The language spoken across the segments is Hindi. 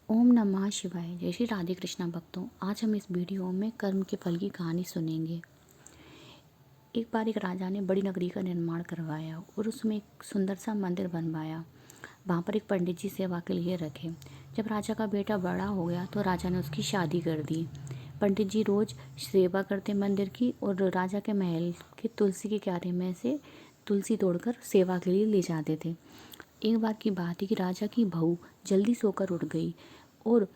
ओम नमः शिवाय। जय श्री राधे कृष्णा भक्तों। आज हम इस वीडियो में कर्म के फल की कहानी सुनेंगे। एक बार एक राजा ने बड़ी नगरी का निर्माण करवाया और उसमें एक सुंदर सा मंदिर बनवाया। वहाँ पर एक पंडित जी सेवा के लिए रखे। जब राजा का बेटा बड़ा हो गया तो राजा ने उसकी शादी कर दी। पंडित जी रोज सेवा करते मंदिर की और राजा के महल के तुलसी के क्यारे में से तुलसी तोड़कर सेवा के लिए ले जाते थे। एक बार की बात है कि राजा की बहू जल्दी सोकर उठ गई और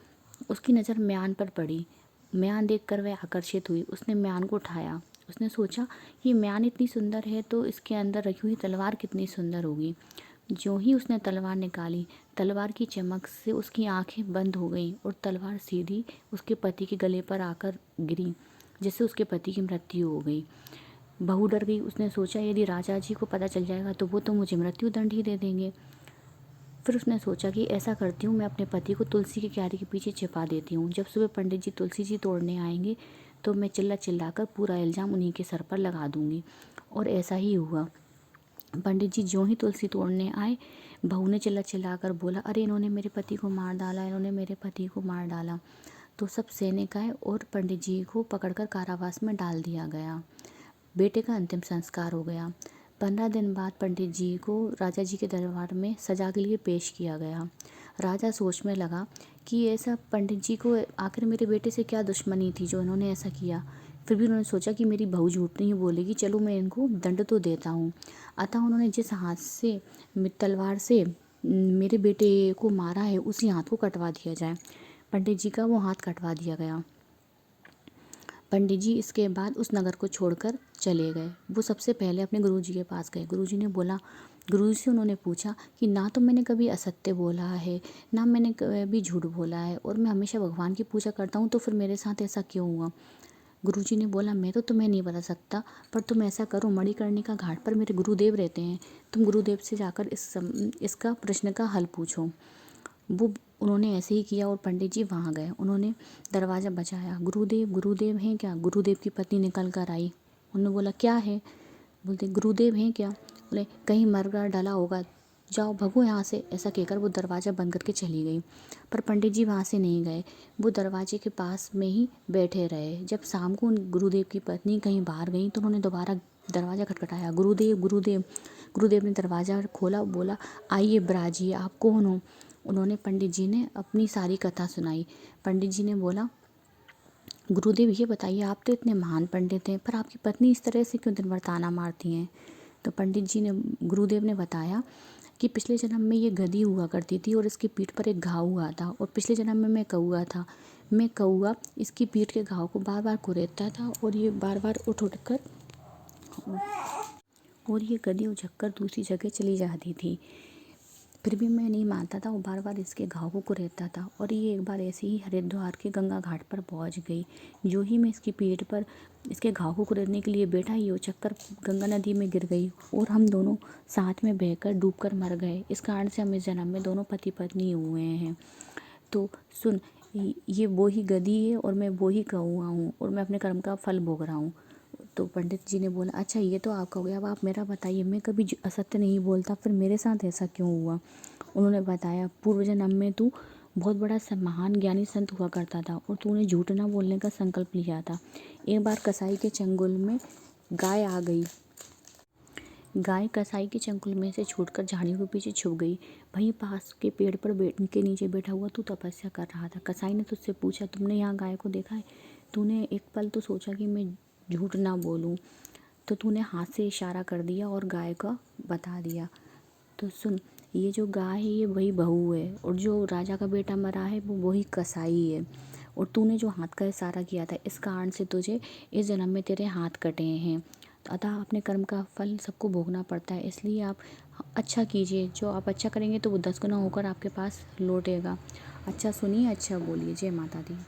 उसकी नज़र म्यान पर पड़ी। म्यान देखकर वह आकर्षित हुई। उसने म्यान को उठाया। उसने सोचा ये म्यान इतनी सुंदर है तो इसके अंदर रखी हुई तलवार कितनी सुंदर होगी। ज्यों ही उसने तलवार निकाली, तलवार की चमक से उसकी आंखें बंद हो गईं और तलवार सीधी उसके पति के गले पर आकर गिरी, जिससे उसके पति की मृत्यु हो गई। बहू डर गई। उसने सोचा यदि राजा जी को पता चल जाएगा तो वो तो मुझे मृत्यु दंड ही दे देंगे। फिर उसने सोचा कि ऐसा करती हूँ, मैं अपने पति को तुलसी के क्यारे के पीछे छिपा देती हूँ। जब सुबह पंडित जी तुलसी जी तोड़ने आएंगे तो मैं चिल्ला चिल्लाकर पूरा इल्ज़ाम उन्हीं के सर पर लगा दूंगी। और ऐसा ही हुआ। पंडित जी ज्यों ही तुलसी तोड़ने आए, बहू ने चिल्ला चिल्लाकर बोला, अरे इन्होंने मेरे पति को मार डाला, इन्होंने मेरे पति को मार डाला। तो सब सैनिक आए और पंडित जी को पकड़कर कारावास में डाल दिया गया। बेटे का अंतिम संस्कार हो गया। 15 दिन बाद पंडित जी को राजा जी के दरबार में सजा के लिए पेश किया गया। राजा सोच में लगा कि ऐसा पंडित जी को आखिर मेरे बेटे से क्या दुश्मनी थी जो इन्होंने ऐसा किया। फिर भी उन्होंने सोचा कि मेरी बहू झूठ नहीं बोलेगी, चलो मैं इनको दंड तो देता हूँ। अतः उन्होंने जिस हाथ से तलवार से मेरे बेटे को मारा है उसी हाथ को कटवा दिया जाए। पंडित जी का वो हाथ कटवा दिया गया। पंडित जी इसके बाद उस नगर को छोड़कर चले गए। वो सबसे पहले अपने गुरुजी के पास गए। गुरुजी ने बोला, गुरुजी से उन्होंने पूछा कि ना तो मैंने कभी असत्य बोला है, ना मैंने कभी झूठ बोला है, और मैं हमेशा भगवान की पूजा करता हूँ, तो फिर मेरे साथ ऐसा क्यों हुआ। गुरुजी ने बोला, मैं तो तुम्हें नहीं बता सकता, पर तुम ऐसा करो, मणिकर्णिका घाट पर मेरे गुरुदेव रहते हैं, तुम गुरुदेव से जाकर इसका प्रश्न का हल पूछो। वो उन्होंने ऐसे ही किया और पंडित जी वहाँ गए। उन्होंने दरवाज़ा बजाया, गुरुदेव गुरुदेव हैं क्या। गुरुदेव की पत्नी निकल कर आई। उन्होंने बोला, क्या है। बोलते, गुरुदेव हैं क्या। बोले, कहीं मरगा डला होगा, जाओ भगो यहाँ से। ऐसा कहकर वो दरवाज़ा बंद करके चली गई। पर पंडित जी वहाँ से नहीं गए। वो दरवाजे के पास में ही बैठे रहे। जब शाम को उन गुरुदेव की पत्नी कहीं बाहर गई तो उन्होंने दोबारा दरवाज़ा खटखटाया, गुरुदेव गुरुदेव। गुरुदेव ने दरवाज़ा खोला, बोला, आइए ब्राजी, आप कौन हो। उन्होंने पंडित जी ने अपनी सारी कथा सुनाई। पंडित जी ने बोला, गुरुदेव ये बताइए, आप तो इतने महान पंडित हैं, पर आपकी पत्नी इस तरह से क्यों दिन भर ताना मारती हैं। तो पंडित जी ने, गुरुदेव ने बताया कि पिछले जन्म में ये गधी हुआ करती थी और इसकी पीठ पर एक घाव हुआ था, और पिछले जन्म में मैं कौआ था। मैं कौआ इसकी पीठ के घाव को बार बार कुरेदता था और ये बार बार उठ उठ कर और ये गधी उछक कर दूसरी जगह चली जाती थी। फिर भी मैं नहीं मानता था, वो बार बार इसके घाव को कुरेदता था। और ये एक बार ऐसे ही हरिद्वार के गंगा घाट पर पहुंच गई। जो ही मैं इसकी पीठ पर इसके घाव को कुरेदने के लिए बैठा, ये उछक कर गंगा नदी में गिर गई और हम दोनों साथ में बहकर डूबकर मर गए। इस कारण से हम इस जन्म में दोनों पति पत्नी हुए हैं। तो सुन, ये वो ही गधी है और मैं वो ही कौआ हूँ और मैं अपने कर्म का फल भोग रहा हूँ। तो पंडित जी ने बोला, अच्छा ये तो आपका हो गया, अब आप मेरा बताइए, मैं कभी असत्य नहीं बोलता, फिर मेरे साथ ऐसा क्यों हुआ। उन्होंने बताया, पूर्व जन्म में तू बहुत बड़ा महान ज्ञानी संत हुआ करता था और तूने झूठ ना बोलने का संकल्प लिया था। एक बार कसाई के चंगुल में गाय आ गई। गाय कसाई के चंगुल में से छूटकर झाड़ियों के पीछे छुप गई। वहीं पास के पेड़ पर के नीचे बैठा हुआ तू तपस्या कर रहा था। कसाई ने तुझसे पूछा, तुमने यहाँ गाय को देखा है। तूने एक पल तो सोचा कि मैं झूठ ना बोलूं, तो तूने हाथ से इशारा कर दिया और गाय का बता दिया। तो सुन, ये जो गाय है ये वही बहू है, और जो राजा का बेटा मरा है वो वही कसाई है। और तूने जो हाथ का इशारा किया था, इस कारण से तुझे इस जन्म में तेरे हाथ कटे हैं। अतः अपने कर्म का फल सबको भोगना पड़ता है, इसलिए आप अच्छा कीजिए। जो आप अच्छा करेंगे तो वो 10 गुना होकर आपके पास लौटेगा। अच्छा सुनिए, अच्छा बोलिए। जय माता दी।